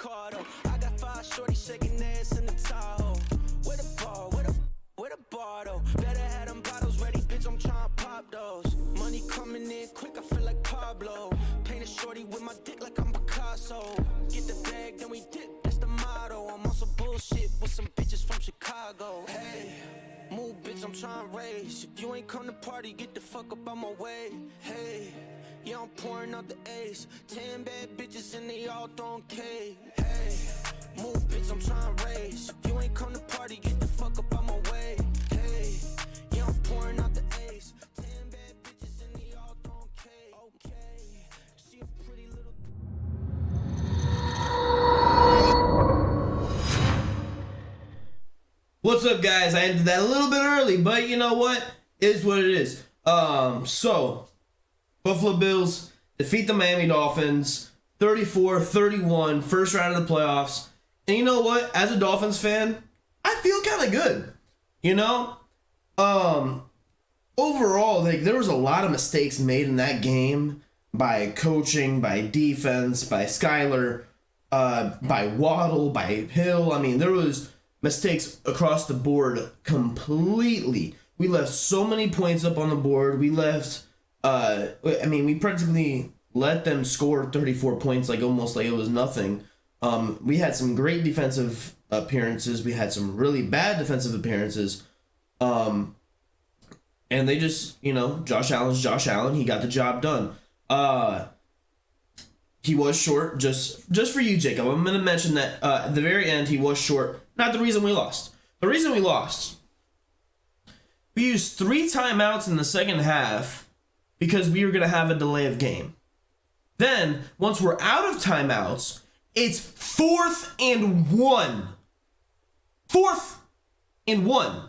Ricardo. I got 5 shorty shaking ass in the Tahoe. Where the bar, where the bar though? Better have them bottles ready, bitch, I'm tryna pop those. Money coming in quick, I feel like Pablo. Paint a shorty with my dick like I'm Picasso. Get the bag, then we dip, that's the motto. I'm on some bullshit with some bitches from Chicago. Hey, move bitch, I'm tryna race. If you ain't come to party, get the fuck up on my way. Hey, yeah, I'm pouring out the ace. 10 bad bitches and they all throwing K. Hey, move bitch, I'm tryna race. If you ain't come to party, get the fuck up on my way. Hey, yeah, I'm pouring out the ace. 10 bad bitches and they all throwing K. Okay, she a pretty little. What's up, guys? I ended that a little bit early, but you know what? It is what it is. So Buffalo Bills defeat the Miami Dolphins 34-31, first round of the playoffs. And you know what? As a Dolphins fan, I feel kind of good. You know? Overall, there was a lot of mistakes made in that game by coaching, by defense, by Skyler, by Waddle, by Hill. I mean, there was mistakes across the board completely. We left so many points up on the board. We left, we practically let them score 34 points almost like it was nothing. We had some great defensive appearances. We had some really bad defensive appearances. And they just, Josh Allen's Josh Allen. He got the job done. He was short, just for you, Jacob. I'm going to mention that at the very end, he was short. Not the reason we lost. The reason we lost, we used 3 timeouts in the second half because we were going to have a delay of game. Then, once we're out of timeouts, it's 4th and 1. 4th and 1.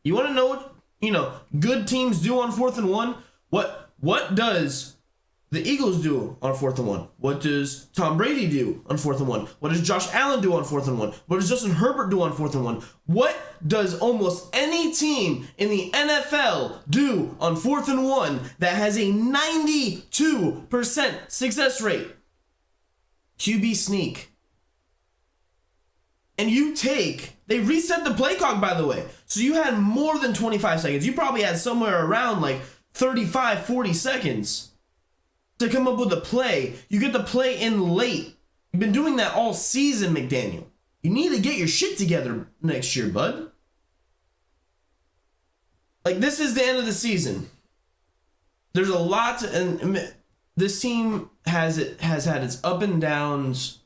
You want to know what, good teams do on 4th and 1? What does the Eagles do on 4th and 1? What does Tom Brady do on 4th and 1? What does Josh Allen do on 4th and 1? What does Justin Herbert do on 4th and 1? What does almost any team in the NFL do on 4th and 1 that has a 92% success rate? QB sneak. And they reset the play clock, by the way. So you had more than 25 seconds. You probably had somewhere around 35, 40 seconds to come up with a play. You get the play in late. You've been doing that all season, McDaniel. You need to get your shit together next year, bud. This is the end of the season. There's a lot and this team has had its up and downs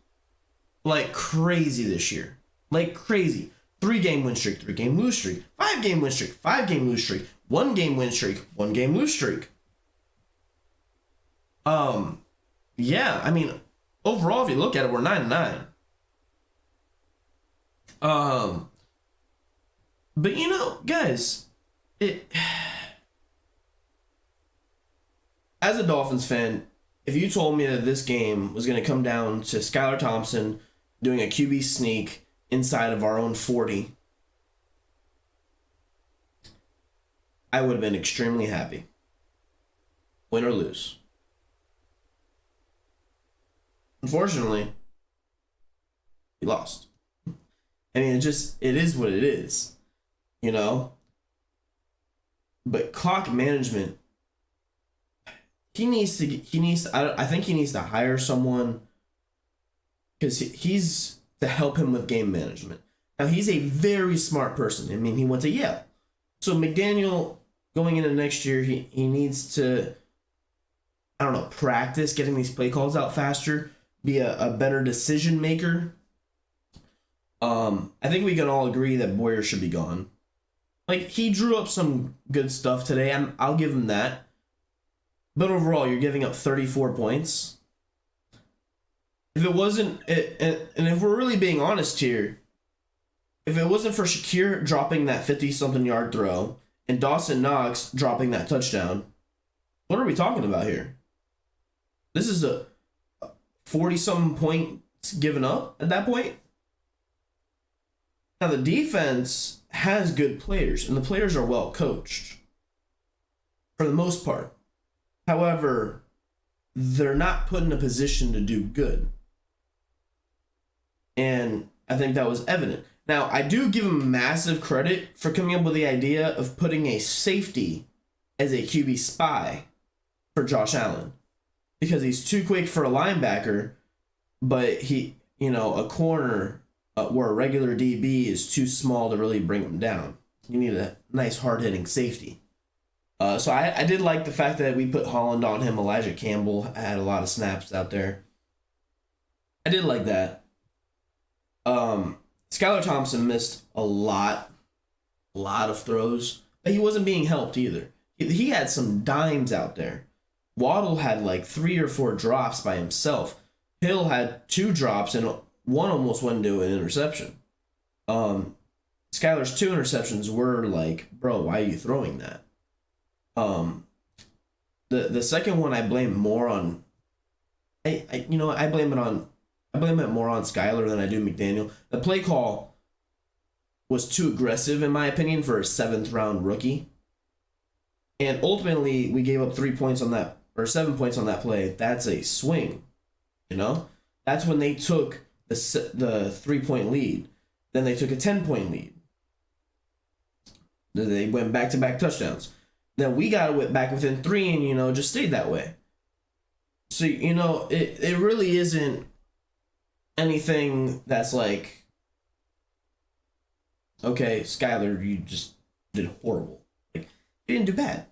like crazy this year. Like crazy. 3-game win streak, 3-game lose streak, 5-game win streak, 5-game lose streak, 1-game win streak, 1-game lose streak. Overall, if you look at it, we're 9-9. But guys, as a Dolphins fan, if you told me that this game was going to come down to Skylar Thompson doing a QB sneak inside of our own 40, I would have been extremely happy. Win or lose. Unfortunately, he lost. I mean, it is what it is, But clock management, I think he needs to hire someone because he's to help him with game management. Now, he's a very smart person. I mean, he went to Yale. So McDaniel, going into next year, he needs to, practice getting these play calls out faster, be a better decision maker. I think we can all agree that Boyer should be gone. He drew up some good stuff today. I'll give him that. But overall, you're giving up 34 points. If it wasn't, and if we're really being honest here, if it wasn't for Shakir dropping that 50-something yard throw and Dawson Knox dropping that touchdown, what are we talking about here? This is a 40-something points given up at that point. Now, the defense has good players, and the players are well coached for the most part. However, they're not put in a position to do good. And I think that was evident. Now, I do give him massive credit for coming up with the idea of putting a safety as a QB spy for Josh Allen, because he's too quick for a linebacker, but he, a corner where a regular DB is too small to really bring him down. You need a nice hard-hitting safety. So I did like the fact that we put Holland on him. Elijah Campbell had a lot of snaps out there. I did like that. Skylar Thompson missed a lot of throws, but he wasn't being helped either. He had some dimes out there. Waddle had like 3 or 4 drops by himself. Hill had 2 drops and one almost went into an interception. Skylar's 2 interceptions were like, bro, why are you throwing that? The second one I blame more on. I blame it more on Skylar than I do McDaniel. The play call was too aggressive, in my opinion, for a 7th round rookie. And ultimately, we gave up 3 points on that, or 7 points on that play. That's a swing, That's when they took the 3-point lead. Then they took a 10-point lead. Then they went back-to-back touchdowns. Then we got it back within 3 and, just stayed that way. So, it really isn't anything that's like, okay, Skylar, you just did horrible. Like, he didn't do bad.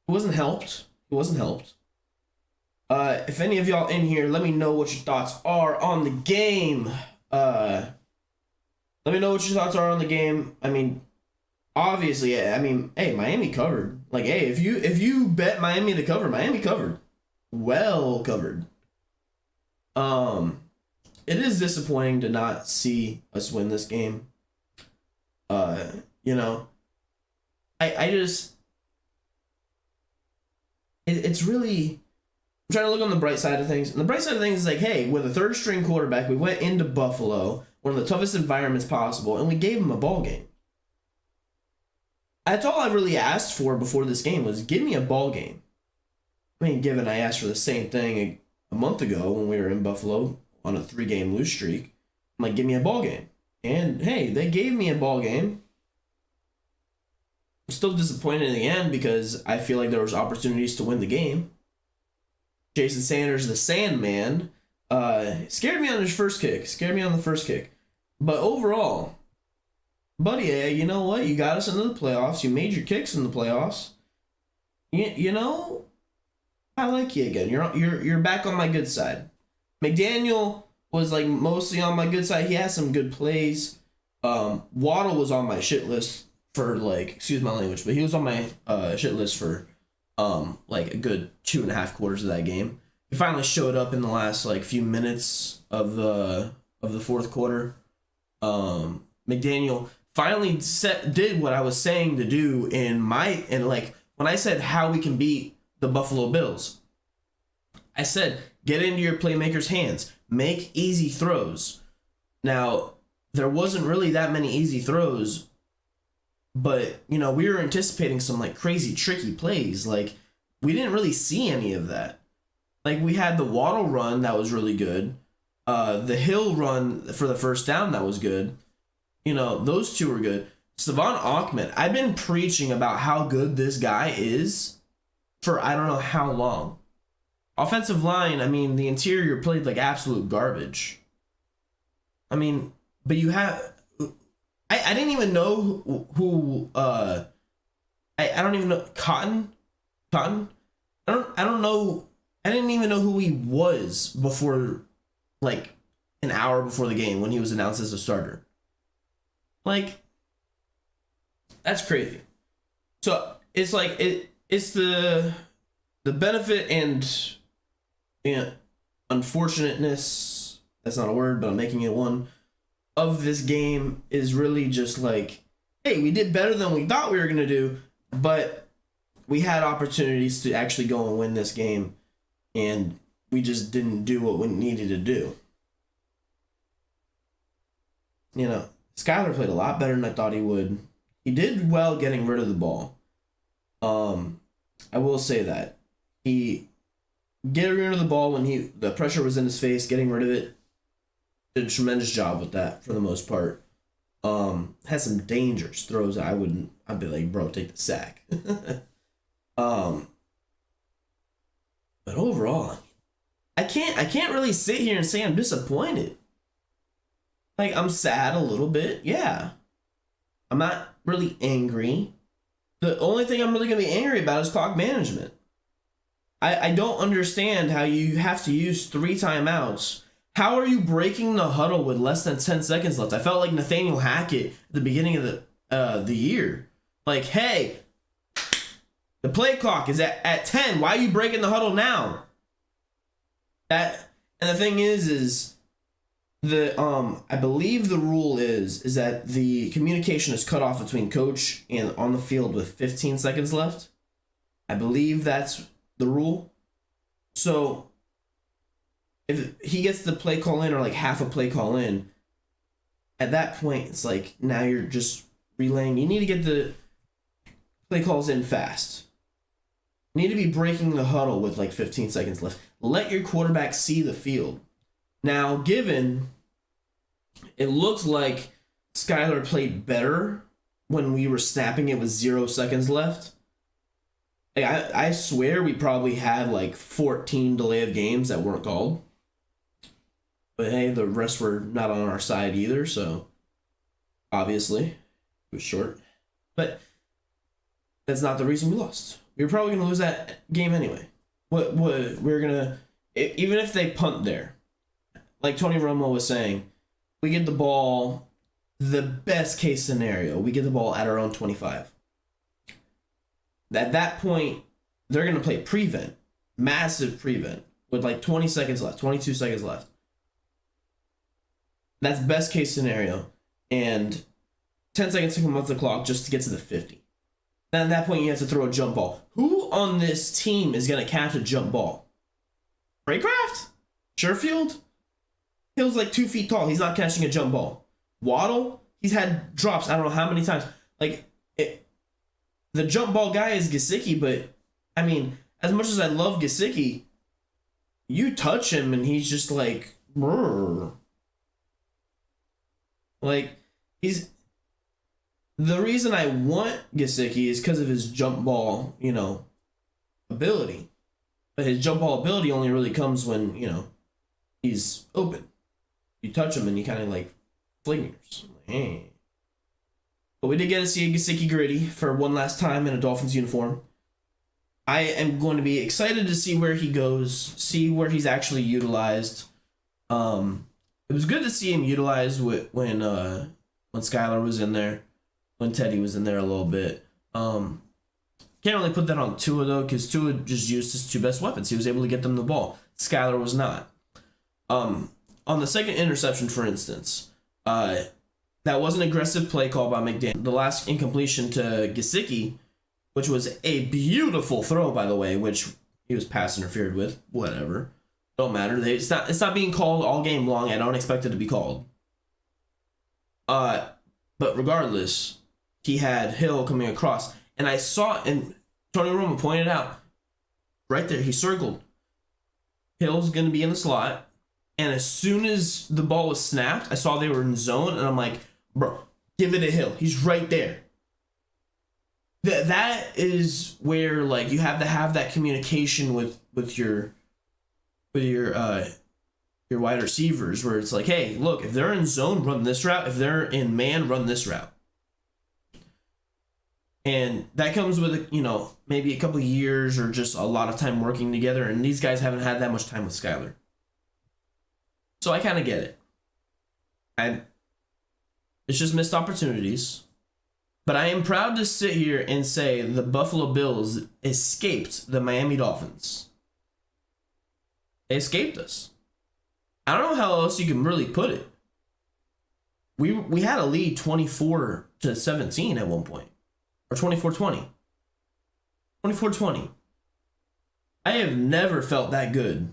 He wasn't helped. If any of y'all in here, let me know what your thoughts are on the game. Let me know what your thoughts are on the game. I mean, obviously, hey, Miami covered. Like, hey, if you bet Miami to cover, Miami covered. Well covered. It is disappointing to not see us win this game. I just, it's really, I'm trying to look on the bright side of things. And the bright side of things is like, hey, with a 3rd string quarterback, we went into Buffalo, one of the toughest environments possible, and we gave him a ball game. That's all I really asked for before this game was give me a ball game. I mean, given I asked for the same thing a month ago when we were in Buffalo on a 3-game lose streak, I'm like, give me a ball game. And hey, they gave me a ball game. I'm still disappointed in the end because I feel like there was opportunities to win the game. Jason Sanders, the Sandman, scared me on his first kick. But overall, buddy, you know what? You got us into the playoffs. You made your kicks in the playoffs. I like you again. You're back on my good side. McDaniel was like mostly on my good side. He has some good plays. Waddle was on my shit list for like, excuse my language, but he was on my shit list for like a good 2.5 quarters of that game. He finally showed up in the last like few minutes of the 4th quarter. McDaniel finally did what I was saying to do and when I said how we can beat the Buffalo Bills. I said, get into your playmakers' hands. Make easy throws. Now, there wasn't really that many easy throws, but, we were anticipating some, like, crazy, tricky plays. Like, we didn't really see any of that. Like, we had the Waddle run that was really good. The Hill run for the first down that was good. Those two were good. Savon Ahmed, I've been preaching about how good this guy is for I don't know how long. Offensive line, the interior played like absolute garbage. But you have... I didn't even know who I don't even know... Cotton? I don't know... I didn't even know who he was before, like, an hour before the game when he was announced as a starter. Like, that's crazy. So, it's like, it's the benefit and unfortunateness, that's not a word, but I'm making it one, of this game is really just like, hey, we did better than we thought we were going to do, but we had opportunities to actually go and win this game, and we just didn't do what we needed to do. Skylar played a lot better than I thought he would. He did well getting rid of the ball. I will say that. He getting rid of the ball when the pressure was in his face, getting rid of it. did a tremendous job with that for the most part. Had some dangerous throws. I'd be like, bro, take the sack. But overall, I can't really sit here and say I'm disappointed. Like, I'm sad a little bit, yeah. I'm not really angry. The only thing I'm really gonna be angry about is clock management. I don't understand how you have to use 3 timeouts. How are you breaking the huddle with less than 10 seconds left? I felt like Nathaniel Hackett at the beginning of the year. Like, hey, the play clock is at 10. Why are you breaking the huddle now? And the thing is I believe the rule is that the communication is cut off between coach and on the field with 15 seconds left. I believe that's the rule. So if he gets the play call in or like half a play call in, at that point it's like now you're just relaying. You need to get the play calls in fast. You need to be breaking the huddle with like 15 seconds left. Let your quarterback see the field. Now, given it looked like Skylar played better when we were snapping it with 0 seconds left. Like, I swear we probably had like 14 delay of games that weren't called. But hey, the rest were not on our side either, so obviously it was short. But that's not the reason we lost. We were probably going to lose that game anyway. We're going to, even if they punt there, like Tony Romo was saying, we get the ball, the best case scenario, we get the ball at our own 25. At that point, they're going to play prevent, massive prevent, with like 20 seconds left, 22 seconds left. That's best case scenario. And 10 seconds to come off the clock just to get to the 50. And at that point, you have to throw a jump ball. Who on this team is going to catch a jump ball? Raycraft? Sherfield? Hill's like 2 feet tall. He's not catching a jump ball. Waddle? He's had drops I don't know how many times. The jump ball guy is Gesicki, but I mean, as much as I love Gesicki, you touch him and he's just like, brr. Like, he's... The reason I want Gesicki is because of his jump ball, ability. But his jump ball ability only really comes when, he's open. You touch him and you kind of like flingers. Hey. But we did get to see a Gesicki gritty for one last time in a Dolphins uniform. I am going to be excited to see where he goes, see where he's actually utilized. It was good to see him utilized when Skylar was in there, when Teddy was in there a little bit. Can't really put that on Tua though, because Tua just used his 2 best weapons. He was able to get them the ball. Skylar was not. On the second interception, for instance, that was an aggressive play call by McDaniel. The last incompletion to Gesicki, which was a beautiful throw, by the way, which he was pass interfered with. Whatever. Don't matter. It's not being called all game long. I don't expect it to be called. But regardless, he had Hill coming across. And I saw, and Tony Romo pointed out, right there, he circled. Hill's going to be in the slot. And as soon as the ball was snapped, I saw they were in zone. And I'm like, bro, give it to Hill. He's right there. That is where, like, you have to have that communication with your wide receivers, where it's like, hey, look, if they're in zone, run this route. If they're in man, run this route. And that comes with, maybe a couple of years or just a lot of time working together. And these guys haven't had that much time with Skylar. So I kind of get it. It's just missed opportunities. But I am proud to sit here and say the Buffalo Bills escaped the Miami Dolphins. They escaped us. I don't know how else you can really put it. We had a lead 24-17 at one point. Or 24-20. 24-20. I have never felt that good.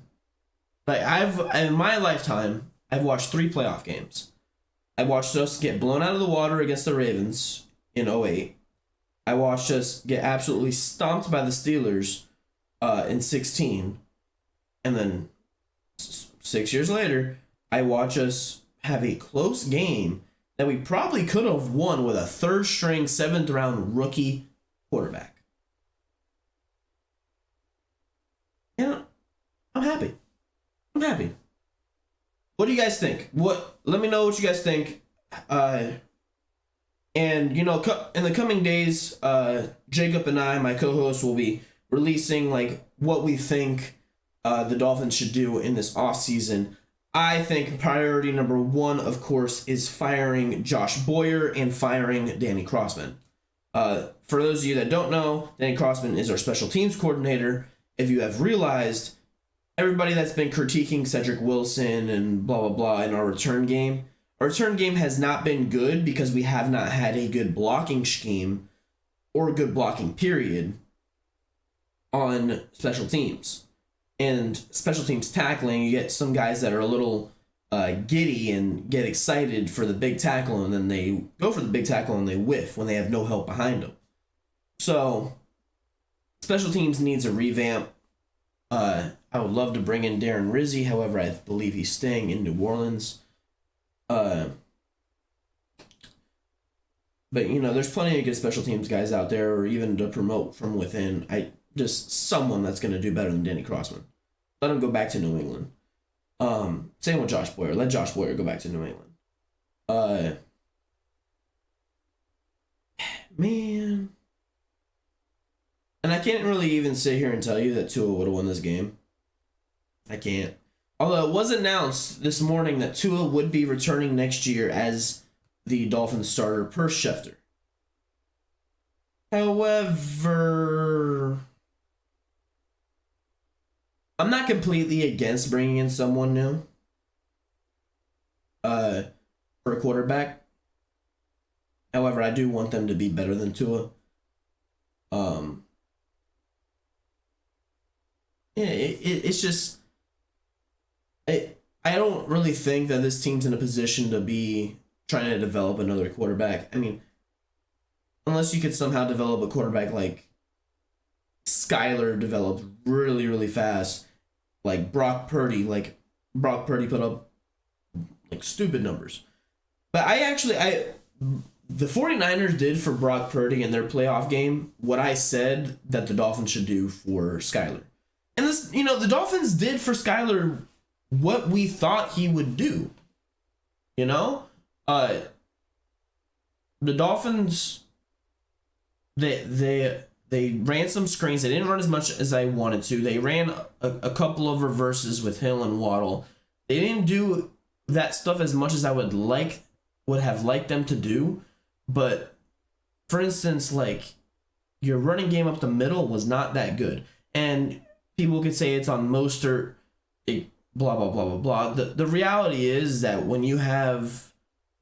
Like, in my lifetime, I've watched 3 playoff games. I watched us get blown out of the water against the Ravens in 2008. I watched us get absolutely stomped by the Steelers in 2016. And then 6 years later, I watch us have a close game that we probably could have won with a third string, 7th round rookie quarterback. And I'm happy. I'm happy. What do you guys think? Let me know what you guys think. And, you know, in the coming days, Jacob and I, my co-host, will be releasing, like, what we think the Dolphins should do in this offseason. I think priority number 1, of course, is firing Josh Boyer and firing Danny Crossman. For those of you that don't know, Danny Crossman is our special teams coordinator. If you have realized, everybody that's been critiquing Cedric Wilson and blah, blah, blah in our return game, our return game has not been good because we have not had a good blocking scheme or a good blocking period on special teams. And special teams tackling, you get some guys that are a little giddy and get excited for the big tackle, and then they go for the big tackle and they whiff when they have no help behind them. So, special teams needs a revamp. I would love to bring in Darren Rizzi, however, I believe he's staying in New Orleans. But, you know, there's plenty of good special teams guys out there, or even to promote from within. Just someone that's going to do better than Danny Crossman. Let him go back to New England. Same with Josh Boyer. Let Josh Boyer go back to New England. Man. And I can't really even sit here and tell you that Tua would have won this game. I can't. Although it was announced this morning that Tua would be returning next year as the Dolphins starter per Schefter. However, I'm not completely against bringing in someone new for a quarterback. However, I do want them to be better than Tua. It's just... I don't really think that this team's in a position to be trying to develop another quarterback. I mean, unless you could somehow develop a quarterback like Skyler developed really, really fast. Like Brock Purdy. Like, Brock Purdy put up, like, stupid numbers. But the 49ers did for Brock Purdy in their playoff game what I said that the Dolphins should do for Skyler. And this, you know, the Dolphins did for Skyler what we thought he would do. You know? The Dolphins, they ran some screens. They didn't run as much as I wanted to. They ran a couple of reverses with Hill and Waddle. They didn't do that stuff as much as I would have liked them to do. But, for instance, like, your running game up the middle was not that good. And people could say it's on Mostert, blah, blah, blah, blah, blah. The reality is that when you have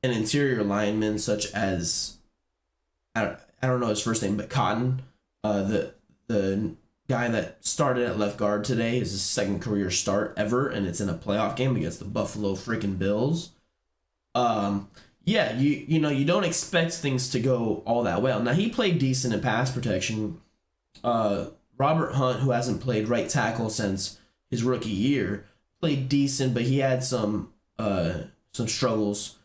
an interior lineman such as, I don't know his first name, but Cotton, the guy that started at left guard today, is his second career start ever, and it's in a playoff game against the Buffalo freaking Bills. Yeah, you know, you don't expect things to go all that well. Now, he played decent in pass protection. Robert Hunt, who hasn't played right tackle since his rookie year, played decent, but he had some struggles.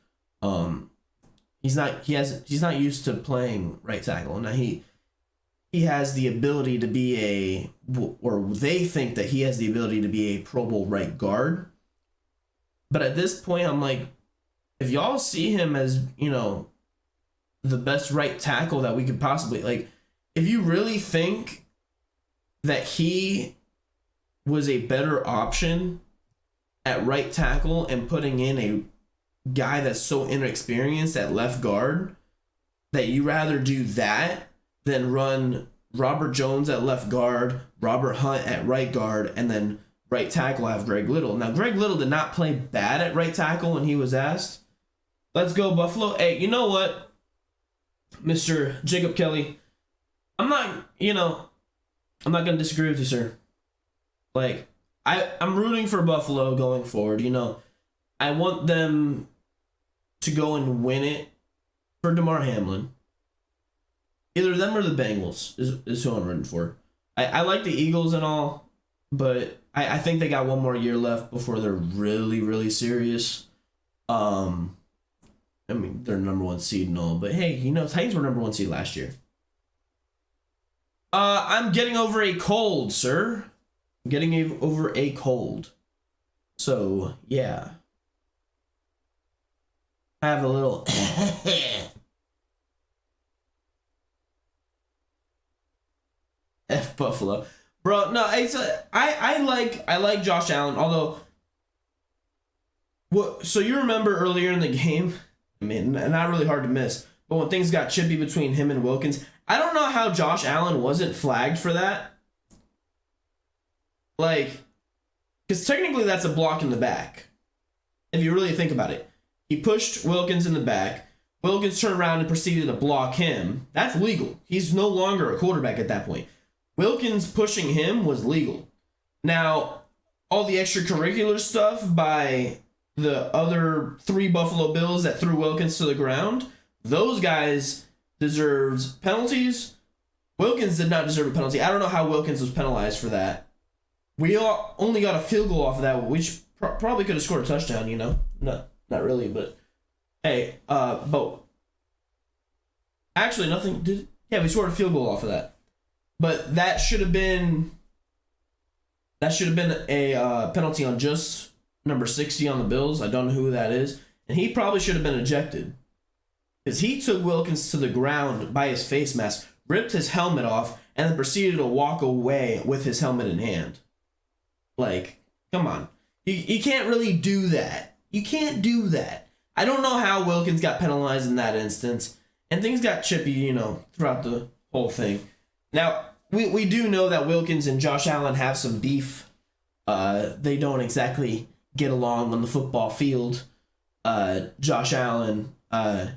He's not used to playing right tackle. Now he has the ability to be or they think that he has the ability to be a Pro Bowl right guard. But at this point, I'm like, if y'all see him as, you know, the best right tackle that we could possibly, like, if you really think that he was a better option at right tackle and putting in a guy that's so inexperienced at left guard, that you rather do that than run Robert Jones at left guard, Robert Hunt at right guard, and then right tackle have Greg Little. Now, Greg Little did not play bad at right tackle when he was asked. Let's go, Buffalo. Hey, you know what, Mr. Jacob Kelly? I'm not going to disagree with you, sir. Like, I'm rooting for Buffalo going forward. You know, I want them to go and win it for DeMar Hamlin. Either them or the Bengals is who I'm rooting for. I like the Eagles and all, but I think they got one more year left before they're really, really serious. I mean, they're number one seed and all, but hey, you know, Titans were number one seed last year. I'm getting over a cold, sir. I'm getting over a cold. So, yeah. I have a little F Buffalo. Bro, no, I like Josh Allen, although so you remember earlier in the game, I mean, not really hard to miss, but when things got chippy between him and Wilkins, I don't know how Josh Allen wasn't flagged for that. Like, because technically that's a block in the back. If you really think about it. He pushed Wilkins in the back. Wilkins turned around and proceeded to block him. That's legal. He's no longer a quarterback at that point. Wilkins pushing him was legal. Now, all the extracurricular stuff by the other 3 Buffalo Bills that threw Wilkins to the ground, those guys deserved penalties. Wilkins did not deserve a penalty. I don't know how Wilkins was penalized for that. We all only got a field goal off of that, which probably could have scored a touchdown, you know? Not really, but hey, but actually nothing did. Yeah, we scored a field goal off of that. But that should have been a penalty on just number 60 on the Bills. I don't know who that is. And he probably should have been ejected. Because he took Wilkins to the ground by his face mask, ripped his helmet off, and then proceeded to walk away with his helmet in hand. Like, come on. You can't really do that. You can't do that. I don't know how Wilkins got penalized in that instance. And things got chippy, you know, throughout the whole thing. Now, we do know that Wilkins and Josh Allen have some beef. They don't exactly get along on the football field. Josh Allen had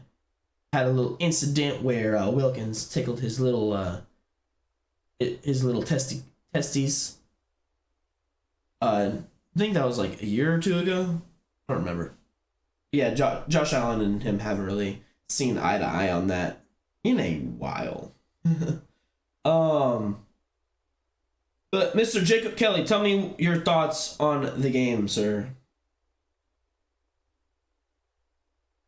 a little incident where Wilkins tickled his little testes. I think that was like a year or 2 ago. I don't remember. Yeah, Josh Allen and him haven't really seen eye to eye on that in a while. But Mr. Jacob Kelly, tell me your thoughts on the game, sir.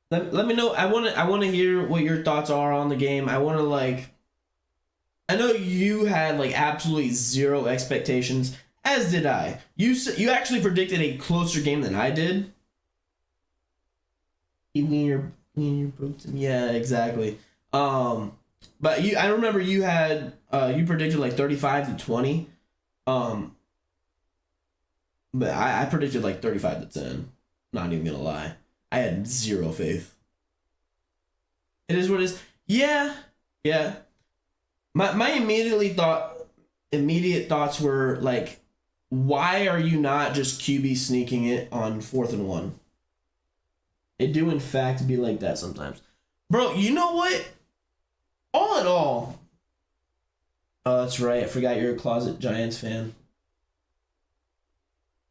Let me know. I want to hear what your thoughts are on the game. I want to I know you had absolutely zero expectations, as did I. You actually predicted a closer game than I did. Wiener broke to me. Yeah, exactly. But I remember you had you predicted 35-20. But I predicted 35-10. Not even gonna lie. I had zero faith. It is what it is. Yeah. My immediate thoughts were why are you not just QB sneaking it on 4th and 1? It do in fact be like that sometimes. Bro, you know what? All in all. Oh, that's right. I forgot you're a closet Giants fan.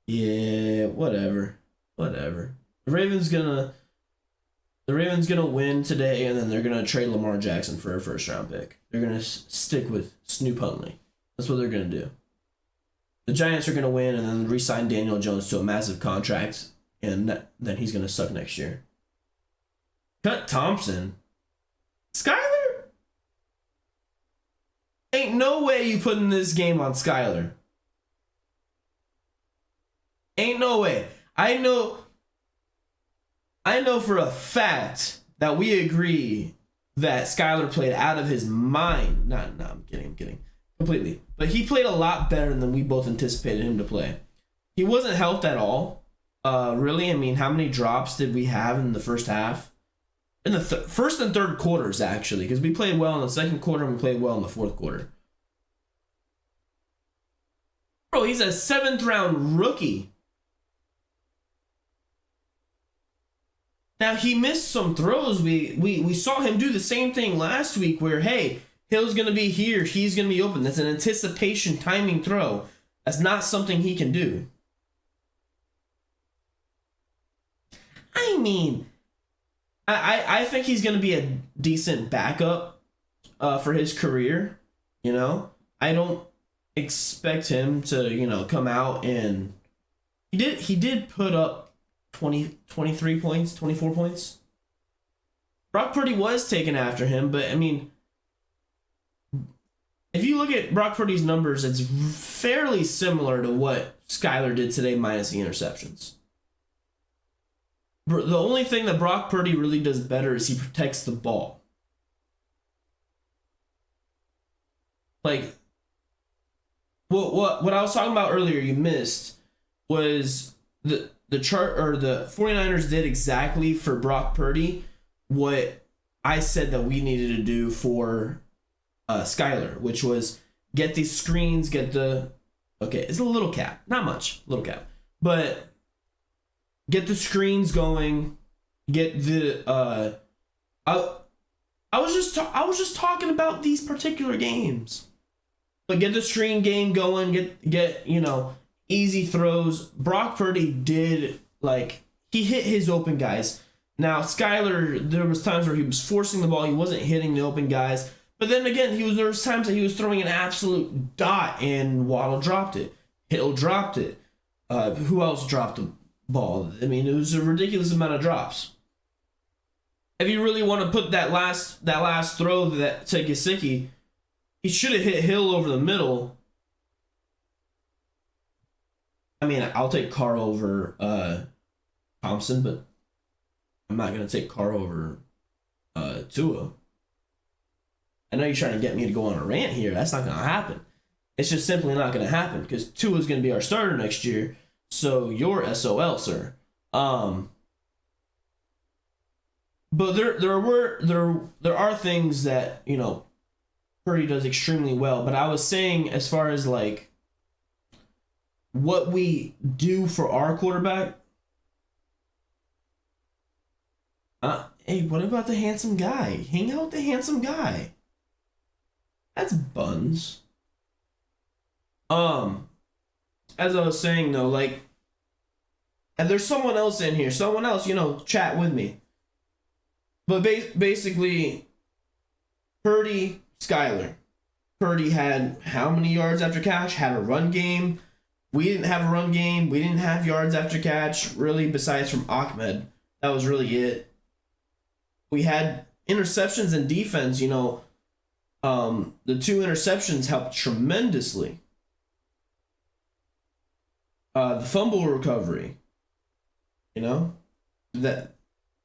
Yeah, whatever. The Ravens gonna win today, and then they're gonna trade Lamar Jackson for a 1st-round pick. They're gonna stick with Snoop Huntley. That's what they're gonna do. The Giants are gonna win, and then re-sign Daniel Jones to a massive contract, and then he's gonna suck next year. Cut Thompson. Skyler? Ain't no way you putting this game on Skyler. Ain't no way. I know for a fact that we agree that Skyler played out of his mind. No, I'm kidding. Completely. But he played a lot better than we both anticipated him to play. He wasn't helped at all. Really, I mean, how many drops did we have in the first half? In the first and third quarters, actually, because we played well in the second quarter and we played well in the fourth quarter. Bro, he's a 7th-round rookie. Now, he missed some throws. We saw him do the same thing last week where, hey, Hill's going to be here. He's going to be open. That's an anticipation timing throw. That's not something he can do. I mean, I think he's going to be a decent backup for his career. You know, I don't expect him to, come out and he did put up 23 points, 24 points. Brock Purdy was taken after him, but I mean, if you look at Brock Purdy's numbers, it's fairly similar to what Skyler did today minus the interceptions. The only thing that Brock Purdy really does better is he protects the ball. Like, what I was talking about earlier you missed was the chart, or the 49ers did exactly for Brock Purdy what I said that we needed to do for Skyler, which was get these screens, get the, okay, it's a little cap, not much, little cap, but get the screens going, get the I was just talking about these particular games, but get the screen game going, get easy throws. Brock Purdy did, like, he hit his open guys. Now Skyler, there was times where he was forcing the ball, he wasn't hitting the open guys. But then again, there was times that he was throwing an absolute dot and Waddle dropped it. Hill dropped it. Who else dropped the ball? I mean, it was a ridiculous amount of drops. If you really want to put that last throw that to Gesicki, he should have hit Hill over the middle. I mean, I'll take Carr over Thompson, but I'm not going to take Carr over Tua. I know you're trying to get me to go on a rant here. That's not going to happen. It's just simply not going to happen because Tua's going to be our starter next year. So you're SOL, sir. But there are things that, Purdy does extremely well. But I was saying, as far as like what we do for our quarterback. Hey, what about the handsome guy? Hang out with the handsome guy. That's Buns. As I was saying though, like, and there's someone else in here. Someone else, chat with me. But basically, Purdy, Skyler. Purdy had how many yards after catch? Had a run game. We didn't have a run game. We didn't have yards after catch, really, besides from Ahmed. That was really it. We had interceptions and defense, the 2 interceptions helped tremendously. The fumble recovery, that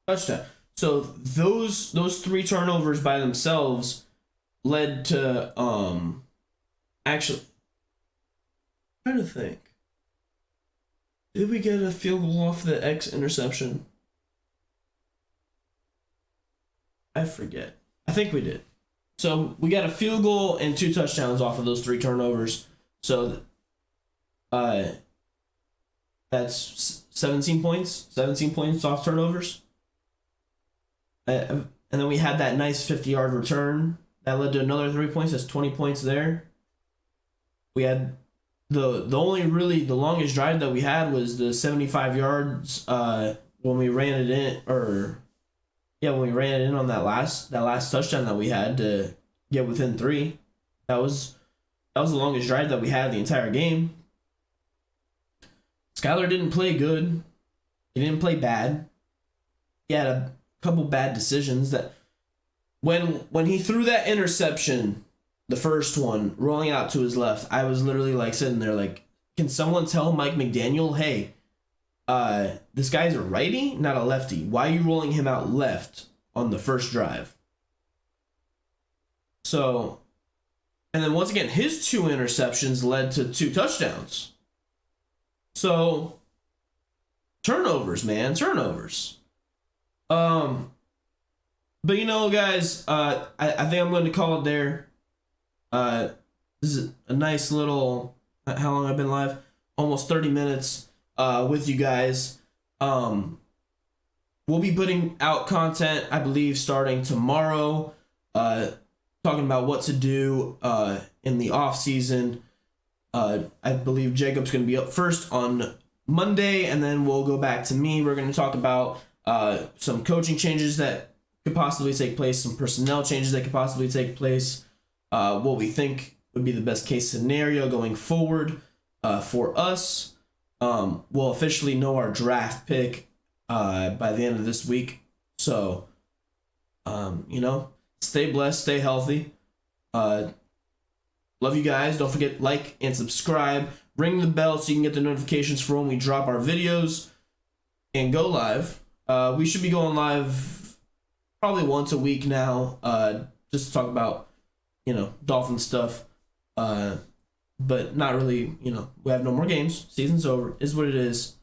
touchdown. So those 3 turnovers by themselves led to actually, I'm trying to think. Did we get a field goal off the X interception? I forget. I think we did. So we got a field goal and 2 touchdowns off of those 3 turnovers. So that's 17 points. 17 points off turnovers. And then we had that nice 50-yard return that led to another 3 points. That's 20 points there. We had the longest drive that we had was the 75 yards when we ran it in, when we ran it in on that last touchdown that we had to get within 3. That was the longest drive that we had the entire game. Skyler didn't play good. He didn't play bad. He had a couple bad decisions that when he threw that interception, the first one, rolling out to his left, I was literally like sitting there like, can someone tell Mike McDaniel, hey, this guy's a righty, not a lefty. Why are you rolling him out left on the first drive? So, and then once again, his 2 interceptions led to 2 touchdowns. So, turnovers, man, turnovers. But guys, I think I'm going to call it there. This is a nice little, how long I've been live? Almost 30 minutes. With you guys. We'll be putting out content, I believe, starting tomorrow, talking about what to do in the off season. I believe Jacob's going to be up first on Monday, and then we'll go back to me. We're going to talk about some coaching changes that could possibly take place, some personnel changes that could possibly take place, what we think would be the best case scenario going forward for us. We'll officially know our draft pick by the end of this week. So, stay blessed, stay healthy. Love you guys. Don't forget like and subscribe. Ring the bell so you can get the notifications for when we drop our videos and go live. We should be going live probably once a week now, just to talk about, Dolphin stuff. But not really, we have no more games. Season's over, is what it is.